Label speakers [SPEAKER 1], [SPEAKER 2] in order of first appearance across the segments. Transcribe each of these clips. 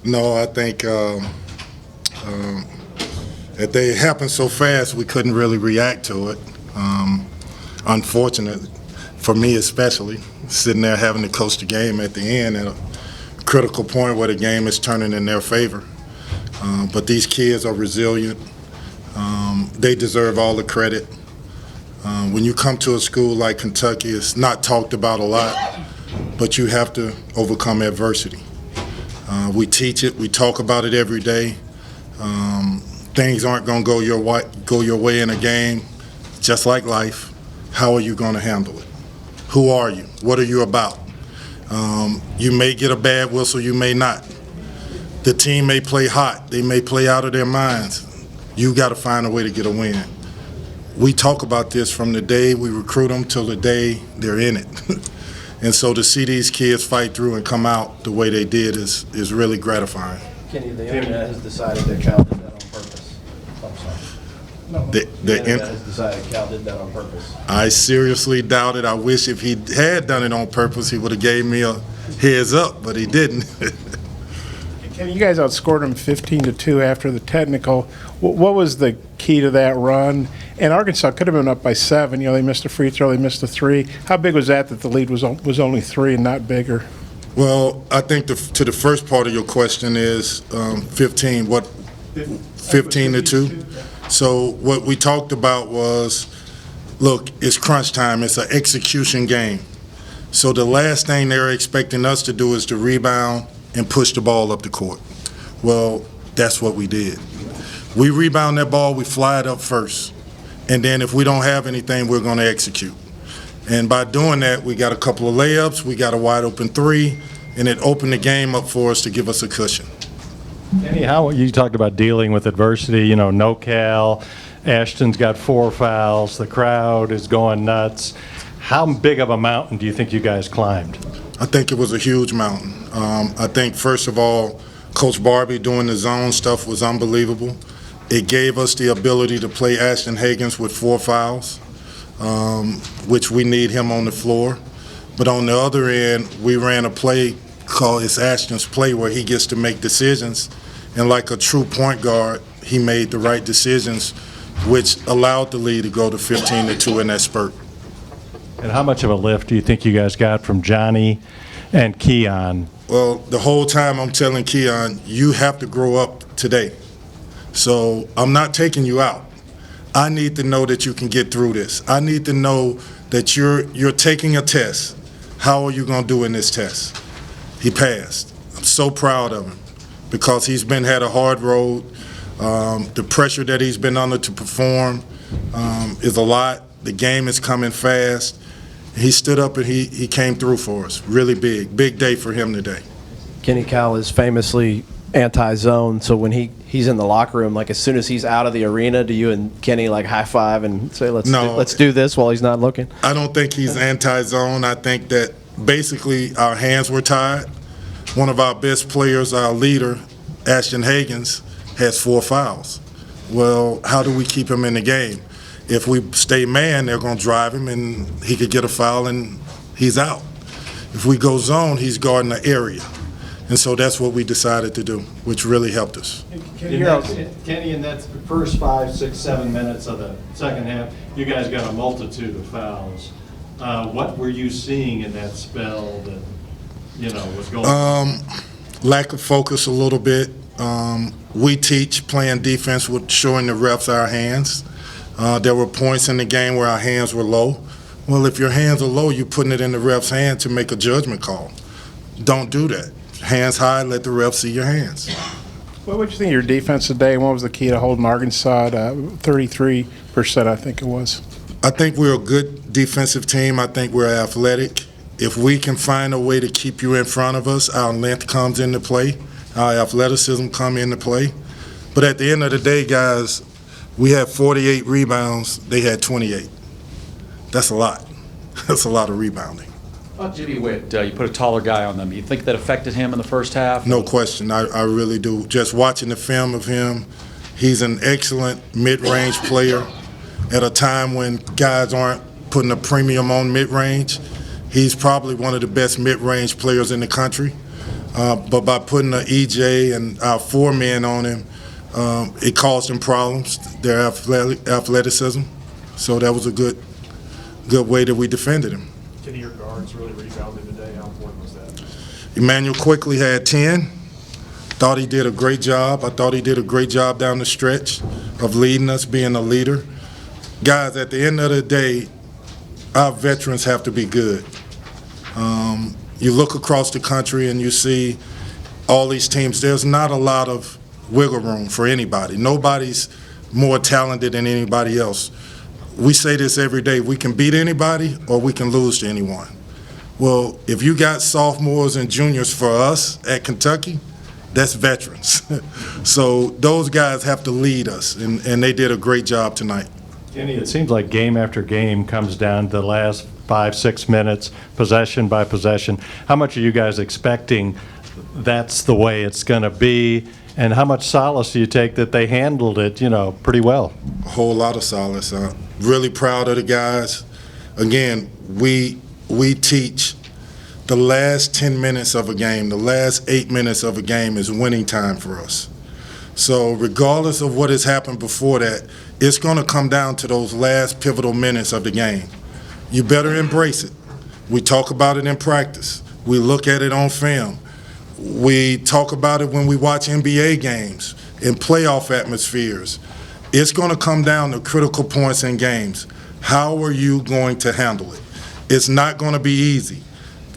[SPEAKER 1] No, I think that they happened so fast we couldn't really react to it. Unfortunate for me especially, sitting there having to coach the game at the end at a critical point where the game is turning in their favor. But these kids are resilient. They deserve all the credit. When you come to a school like Kentucky, it's not talked about a lot, but you have to overcome adversity. We teach it, we talk about it every day. Things aren't going to go your way in a game, just like life. How are you going to handle it? Who are you? What are you about? You may get a bad whistle, you may not. The team may play hot, they may play out of their minds. You got to find a way to get a win. We talk about this from the day we recruit them till the day they're in it. And so to see these kids fight through and come out the way they did is really gratifying.
[SPEAKER 2] Kenny, the internet has decided that Cal did that on purpose. I'm sorry. No, the internet has decided Cal did that on purpose.
[SPEAKER 1] I seriously doubt it. I wish if he had done it on purpose, he would have gave me a heads up, but he didn't.
[SPEAKER 3] Kenny, you guys outscored them 15-2 after the technical. What was the key to that run? And Arkansas could have been up by 7. You know, they missed a free throw, they missed a 3. How big was that the lead was only 3 and not bigger?
[SPEAKER 1] Well, I think to the first part of your question is 15. What? 15-2. So what we talked about was, look, it's crunch time. It's an execution game. So the last thing they're expecting us to do is to rebound and push the ball up the court. Well, that's what we did. We rebound that ball, we fly it up first. And then if we don't have anything, we're going to execute. And by doing that, we got a couple of layups, we got a wide open 3, and it opened the game up for us to give us a cushion.
[SPEAKER 4] Kenny, how you talked about dealing with adversity, you know, no Cal, Ashton's got 4 fouls, the crowd is going nuts. How big of a mountain do you think you guys climbed?
[SPEAKER 1] I think it was a huge mountain. I think, first of all, Coach Barbie doing the zone stuff was unbelievable. It gave us the ability to play Ashton Hagans with 4 fouls, which we need him on the floor. But on the other end, we ran a play called It's Ashton's Play where he gets to make decisions. And like a true point guard, he made the right decisions, which allowed the lead to go to 15-2 in that spurt.
[SPEAKER 4] And how much of a lift do you think you guys got from Johnny and Keon?
[SPEAKER 1] Well, the whole time I'm telling Keon, you have to grow up today. So I'm not taking you out. I need to know that you can get through this. I need to know that you're taking a test. How are you going to do in this test? He passed. I'm so proud of him because he's had a hard road. The pressure that he's been under to perform is a lot. The game is coming fast. He stood up and he came through for us. Really big day for him today.
[SPEAKER 2] Kenny, Cal is famously anti-zone, so when he's in the locker room, like as soon as he's out of the arena, do you and Kenny like high five and say let's do this while he's not looking?
[SPEAKER 1] I don't think he's anti-zone. I think that basically our hands were tied. One of our best players, our leader, Ashton Hagans, has 4 fouls. Well, how do we keep him in the game? If we stay man, they're going to drive him, and he could get a foul, and he's out. If we go zone, he's guarding the area. And so that's what we decided to do, which really helped us.
[SPEAKER 4] Kenny, in that first 5, 6, 7 minutes of the second half, you guys got a multitude of fouls. What were you seeing in that spell that, was going on?
[SPEAKER 1] Lack of focus a little bit. We teach playing defense with showing the refs our hands. There were points in the game where our hands were low. Well, if your hands are low, you're putting it in the ref's hand to make a judgment call. Don't do that. Hands high, let the ref see your hands.
[SPEAKER 3] What would you think of your defense today, and what was the key to holding Arkansas to 33%, I think it was?
[SPEAKER 1] I think we're a good defensive team. I think we're athletic. If we can find a way to keep you in front of us, our length comes into play. Our athleticism come into play. But at the end of the day, guys, we had 48 rebounds. They had 28. That's a lot. That's a lot of rebounding.
[SPEAKER 5] Jimmy Witt, you put a taller guy on them. You think that affected him in the first half?
[SPEAKER 1] No question. I really do. Just watching the film of him, he's an excellent mid-range player. At a time when guys aren't putting a premium on mid-range, he's probably one of the best mid-range players in the country. But by putting an EJ and our 4 men on him, it caused them problems, their athleticism. So that was a good way that we defended him.
[SPEAKER 4] Kenny, your guards really rebounded today. How important was that?
[SPEAKER 1] Emmanuel quickly had 10. Thought he did a great job. I thought he did a great job down the stretch of leading us, being a leader. Guys, at the end of the day, our veterans have to be good. You look across the country and you see all these teams. There's not a lot of wiggle room for anybody. Nobody's more talented than anybody else. We say this every day. We can beat anybody or we can lose to anyone. Well, if you got sophomores and juniors for us at Kentucky, that's veterans. So those guys have to lead us, and they did a great job tonight.
[SPEAKER 4] Kenny, it seems like game after game comes down to the last 5-6 minutes, possession by possession. How much are you guys expecting that's the way it's going to be, and how much solace do you take that they handled it, pretty well?
[SPEAKER 1] A whole lot of solace. Really proud of the guys. Again, we teach the last 10 minutes of a game, the last 8 minutes of a game is winning time for us. So regardless of what has happened before that, it's going to come down to those last pivotal minutes of the game. You better embrace it. We talk about it in practice. We look at it on film. We talk about it when we watch NBA games, in playoff atmospheres. It's going to come down to critical points in games. How are you going to handle it? It's not going to be easy.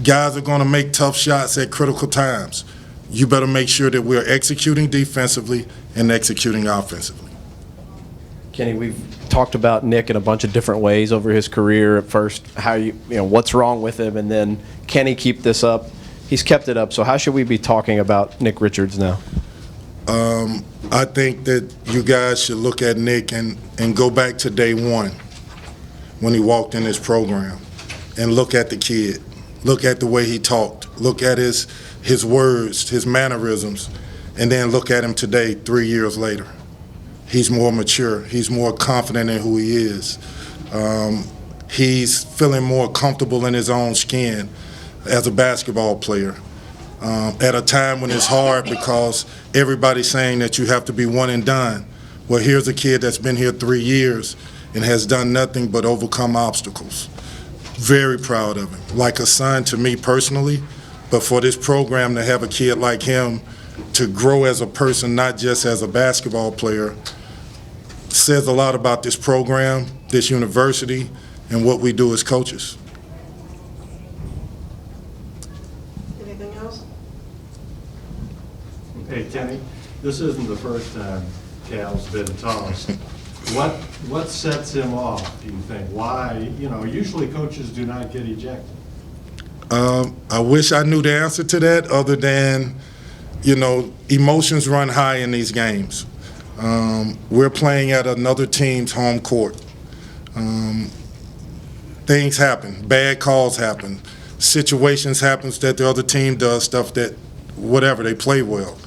[SPEAKER 1] Guys are going to make tough shots at critical times. You better make sure that we're executing defensively and executing offensively.
[SPEAKER 2] Kenny, we've talked about Nick in a bunch of different ways over his career. At first, what's wrong with him, and then can he keep this up? He's kept it up. So how should we be talking about Nick Richards now?
[SPEAKER 1] I think that you guys should look at Nick and go back to day one when he walked in this program and look at the kid. Look at the way he talked. Look at his words, his mannerisms, and then look at him today, 3 years later. He's more mature. He's more confident in who he is. He's feeling more comfortable in his own skin as a basketball player. At a time when it's hard because everybody's saying that you have to be one and done. Well, here's a kid that's been here 3 years and has done nothing but overcome obstacles. Very proud of him. Like a son to me personally, but for this program to have a kid like him to grow as a person, not just as a basketball player, says a lot about this program, this university, and what we do as coaches.
[SPEAKER 6] Anything else?
[SPEAKER 4] Hey, Kenny, this isn't the first time Cal's been tossed. What sets him off, do you think? Why? Usually coaches do not get ejected.
[SPEAKER 1] I wish I knew the answer to that other than, emotions run high in these games. We're playing at another team's home court. Things happen. Bad calls happen. Situations happen that the other team does stuff that, whatever, they play well.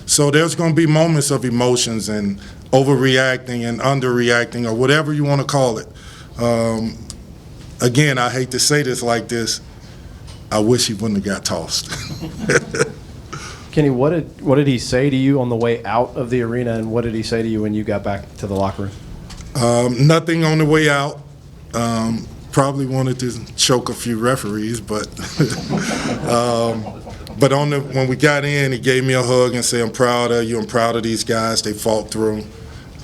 [SPEAKER 1] So there's going to be moments of emotions and overreacting and underreacting or whatever you want to call it. Again, I hate to say this like this. I wish he wouldn't have got tossed.
[SPEAKER 2] Kenny, what did he say to you on the way out of the arena, and what did he say to you when you got back to the locker room?
[SPEAKER 1] Nothing on the way out. Probably wanted to choke a few referees, but but when we got in, he gave me a hug and said, "I'm proud of you. I'm proud of these guys. They fought through."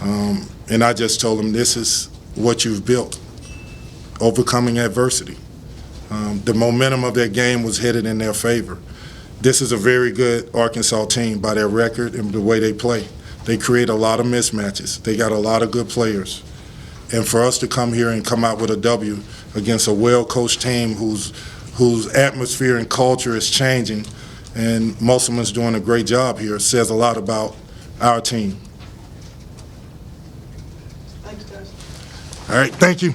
[SPEAKER 1] And I just told him, "This is what you've built, overcoming adversity." The momentum of that game was headed in their favor. This is a very good Arkansas team by their record and the way they play. They create a lot of mismatches. They got a lot of good players. And for us to come here and come out with a W against a well-coached team whose atmosphere and culture is changing, and Musselman's doing a great job here, says a lot about our team.
[SPEAKER 6] Thanks, guys.
[SPEAKER 1] All right, thank you.